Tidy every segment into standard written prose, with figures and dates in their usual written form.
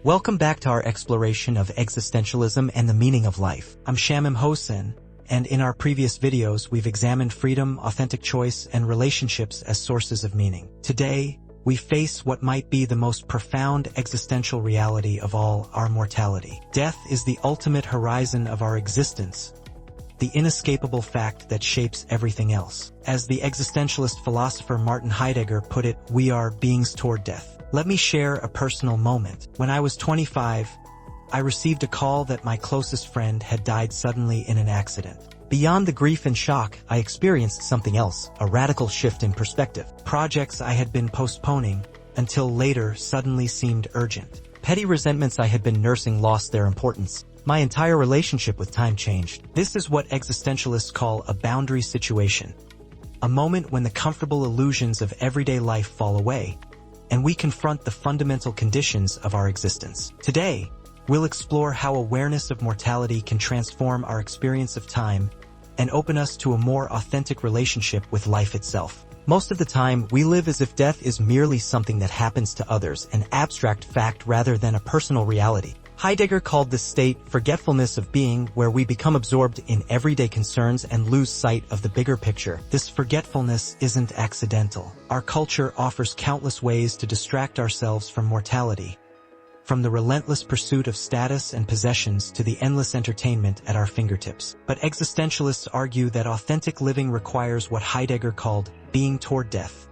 Welcome back to our exploration of existentialism and the meaning of life. I'm Shamim Hossen, and in our previous videos we've examined freedom, authentic choice, and relationships as sources of meaning. Today, we face what might be the most profound existential reality of all, our mortality. Death is the ultimate horizon of our existence, the inescapable fact that shapes everything else. As the existentialist philosopher Martin Heidegger put it, we are beings toward death. Let me share a personal moment. When I was 25, I received a call that my closest friend had died suddenly in an accident. Beyond the grief and shock, I experienced something else, a radical shift in perspective. Projects I had been postponing until later suddenly seemed urgent. Petty resentments I had been nursing lost their importance. My entire relationship with time changed. This is what existentialists call a boundary situation. A moment when the comfortable illusions of everyday life fall away, and we confront the fundamental conditions of our existence. Today, we'll explore how awareness of mortality can transform our experience of time and open us to a more authentic relationship with life itself. Most of the time, we live as if death is merely something that happens to others, an abstract fact rather than a personal reality. Heidegger called this state forgetfulness of being, where we become absorbed in everyday concerns and lose sight of the bigger picture. This forgetfulness isn't accidental. Our culture offers countless ways to distract ourselves from mortality, from the relentless pursuit of status and possessions to the endless entertainment at our fingertips. But existentialists argue that authentic living requires what Heidegger called being toward death.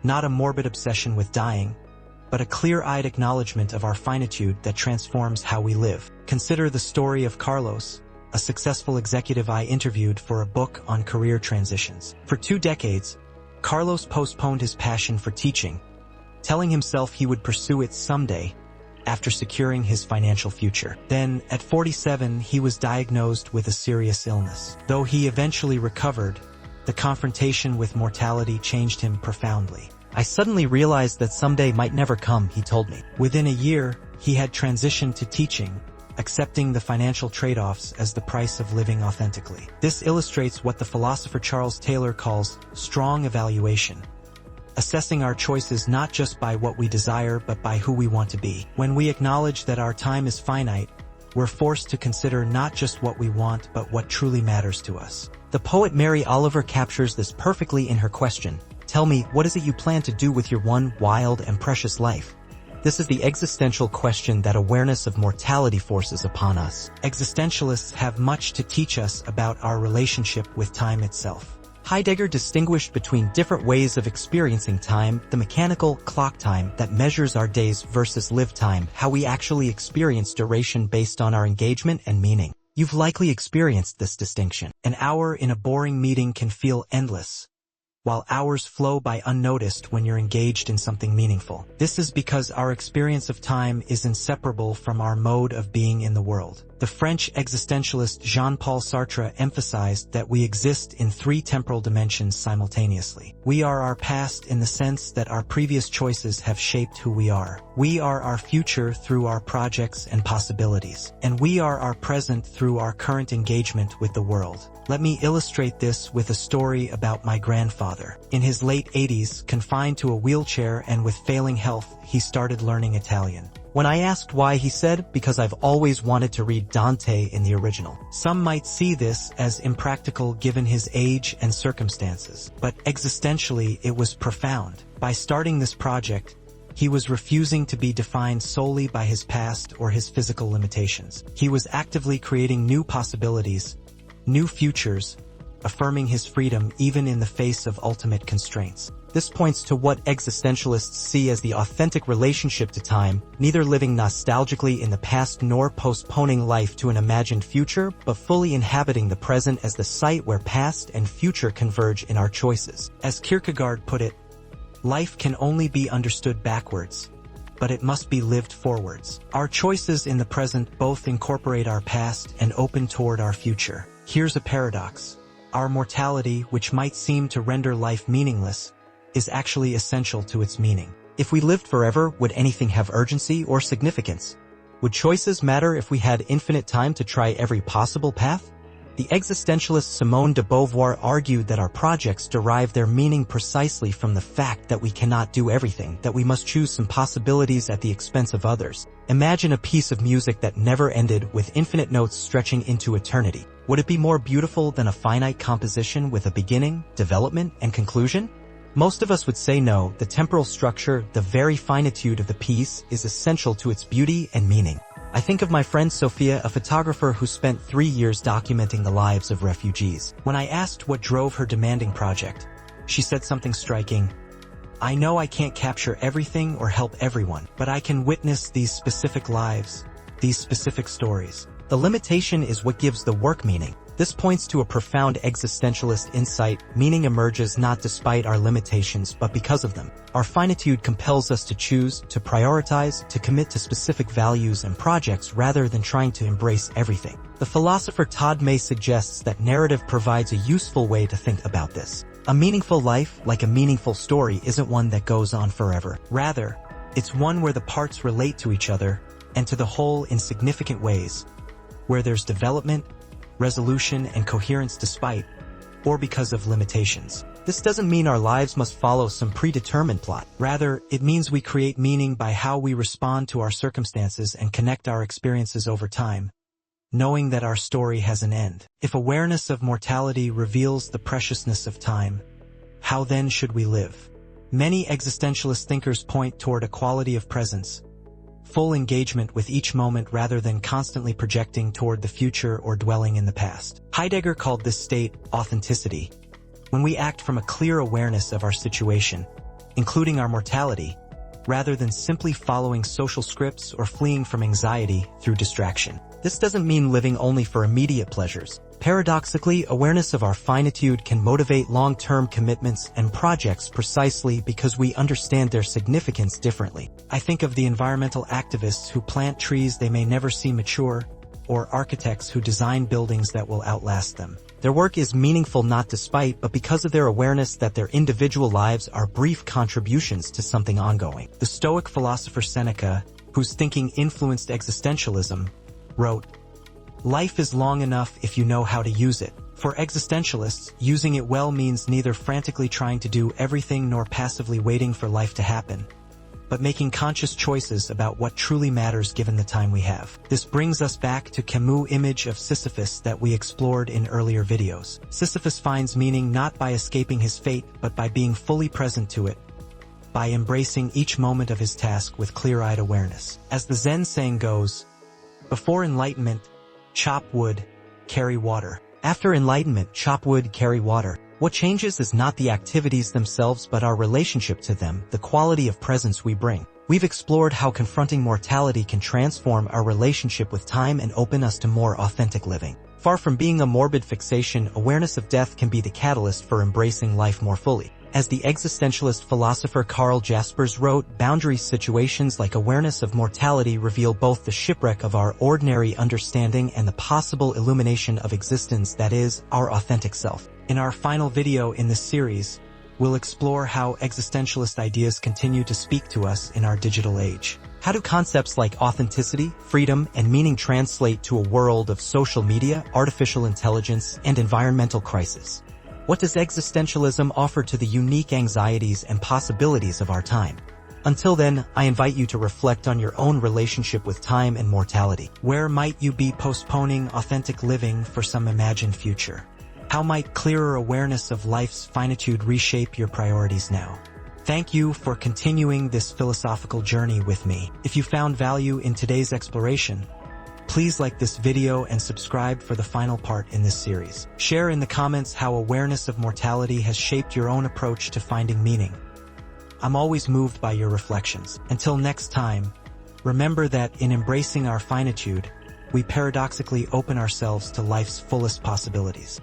Not a morbid obsession with dying, but a clear-eyed acknowledgement of our finitude that transforms how we live. Consider the story of Carlos, a successful executive I interviewed for a book on career transitions. For 2 decades, Carlos postponed his passion for teaching, telling himself he would pursue it someday after securing his financial future. Then, at 47, he was diagnosed with a serious illness. Though he eventually recovered, the confrontation with mortality changed him profoundly. I suddenly realized that someday might never come, he told me. Within a year, he had transitioned to teaching, accepting the financial trade-offs as the price of living authentically. This illustrates what the philosopher Charles Taylor calls strong evaluation, assessing our choices not just by what we desire but by who we want to be. When we acknowledge that our time is finite, we're forced to consider not just what we want but what truly matters to us. The poet Mary Oliver captures this perfectly in her question, "Tell me, what is it you plan to do with your one wild and precious life?" This is the existential question that awareness of mortality forces upon us. Existentialists have much to teach us about our relationship with time itself. Heidegger distinguished between different ways of experiencing time: the mechanical clock time that measures our days versus lived time, how we actually experience duration based on our engagement and meaning. You've likely experienced this distinction. An hour in a boring meeting can feel endless, while hours flow by unnoticed when you're engaged in something meaningful. This is because our experience of time is inseparable from our mode of being in the world. The French existentialist Jean-Paul Sartre emphasized that we exist in 3 temporal dimensions simultaneously. We are our past in the sense that our previous choices have shaped who we are. We are our future through our projects and possibilities. And we are our present through our current engagement with the world. Let me illustrate this with a story about my grandfather. In his late 80s, confined to a wheelchair and with failing health, he started learning Italian. When I asked why, he said, "Because I've always wanted to read Dante in the original." Some might see this as impractical given his age and circumstances, but existentially it was profound. By starting this project, he was refusing to be defined solely by his past or his physical limitations. He was actively creating new possibilities, new futures, affirming his freedom even in the face of ultimate constraints. This points to what existentialists see as the authentic relationship to time, neither living nostalgically in the past nor postponing life to an imagined future, but fully inhabiting the present as the site where past and future converge in our choices. As Kierkegaard put it, life can only be understood backwards, but it must be lived forwards. Our choices in the present both incorporate our past and open toward our future. Here's a paradox. Our mortality, which might seem to render life meaningless, is actually essential to its meaning. If we lived forever, would anything have urgency or significance? Would choices matter if we had infinite time to try every possible path? The existentialist Simone de Beauvoir argued that our projects derive their meaning precisely from the fact that we cannot do everything, that we must choose some possibilities at the expense of others. Imagine a piece of music that never ended, with infinite notes stretching into eternity. Would it be more beautiful than a finite composition with a beginning, development, and conclusion? Most of us would say no. The temporal structure, the very finitude of the piece, is essential to its beauty and meaning. I think of my friend Sophia, a photographer who spent 3 years documenting the lives of refugees. When I asked what drove her demanding project, she said something striking. "I know I can't capture everything or help everyone, but I can witness these specific lives, these specific stories. The limitation is what gives the work meaning." This points to a profound existentialist insight. Meaning emerges not despite our limitations, but because of them. Our finitude compels us to choose, to prioritize, to commit to specific values and projects rather than trying to embrace everything. The philosopher Todd May suggests that narrative provides a useful way to think about this. A meaningful life, like a meaningful story, isn't one that goes on forever. Rather, it's one where the parts relate to each other and to the whole in significant ways, where there's development, resolution, and coherence despite, or because of, limitations. This doesn't mean our lives must follow some predetermined plot. Rather, it means we create meaning by how we respond to our circumstances and connect our experiences over time, knowing that our story has an end. If awareness of mortality reveals the preciousness of time, how then should we live? Many existentialist thinkers point toward a quality of presence, full engagement with each moment rather than constantly projecting toward the future or dwelling in the past. Heidegger called this state authenticity, when we act from a clear awareness of our situation, including our mortality, rather than simply following social scripts or fleeing from anxiety through distraction. This doesn't mean living only for immediate pleasures. Paradoxically, awareness of our finitude can motivate long-term commitments and projects precisely because we understand their significance differently. I think of the environmental activists who plant trees they may never see mature, or architects who design buildings that will outlast them. Their work is meaningful not despite, but because of their awareness that their individual lives are brief contributions to something ongoing. The Stoic philosopher Seneca, whose thinking influenced existentialism, wrote, "Life is long enough if you know how to use it." For existentialists, using it well means neither frantically trying to do everything nor passively waiting for life to happen, but making conscious choices about what truly matters given the time we have. This brings us back to Camus' image of Sisyphus that we explored in earlier videos. Sisyphus finds meaning not by escaping his fate, but by being fully present to it, by embracing each moment of his task with clear-eyed awareness. As the Zen saying goes, "Before enlightenment, chop wood, carry water. After enlightenment, chop wood, carry water." What changes is not the activities themselves but our relationship to them, the quality of presence we bring. We've explored how confronting mortality can transform our relationship with time and open us to more authentic living. Far from being a morbid fixation, awareness of death can be the catalyst for embracing life more fully. As the existentialist philosopher Karl Jaspers wrote, boundary situations like awareness of mortality reveal both the shipwreck of our ordinary understanding and the possible illumination of existence, that is, our authentic self. In our final video in this series, we'll explore how existentialist ideas continue to speak to us in our digital age. How do concepts like authenticity, freedom, and meaning translate to a world of social media, artificial intelligence, and environmental crisis? What does existentialism offer to the unique anxieties and possibilities of our time? Until then, I invite you to reflect on your own relationship with time and mortality. Where might you be postponing authentic living for some imagined future? How might clearer awareness of life's finitude reshape your priorities now? Thank you for continuing this philosophical journey with me. If you found value in today's exploration, please like this video and subscribe for the final part in this series. Share in the comments how awareness of mortality has shaped your own approach to finding meaning. I'm always moved by your reflections. Until next time, remember that in embracing our finitude, we paradoxically open ourselves to life's fullest possibilities.